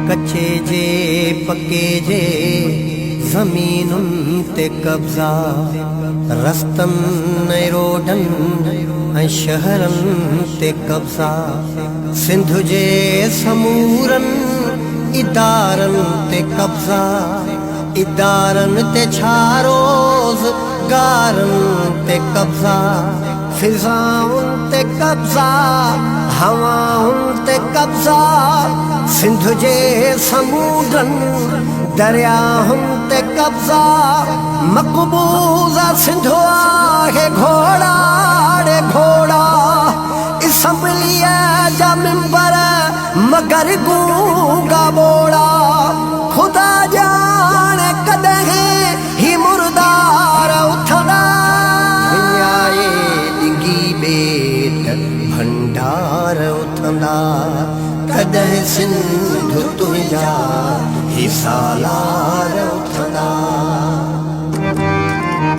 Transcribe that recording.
कच्चे जे पक्के जे ज़मीनुन ते कब्ज़ा, रस्तन ऐं रोडन ऐं शहरन ते कब्ज़ा, सिंध जे समूरन इदारन ते कब्ज़ा, इदारन ते छा रोज़गारन ते कब्ज़ा, फिज़ाउन ते कब्ज़ा, हवाउन ते कब्ज़ा, सिंध जे समूरन दरियाहुन ते कब्ज़ा, मक़बूज़ा सिंध आहे घोड़ा रे घोड़ा, असम्बलीअ जा मिंबर मगर गूंगा ॿोड़ा, ख़ुदा ॼाणे कॾहिं ही मुर्दार उथंदा, विञाए ॾिघी ॿेट भंडार उथंदा, कॾहिं सिंध तुंहिंजा ही सालार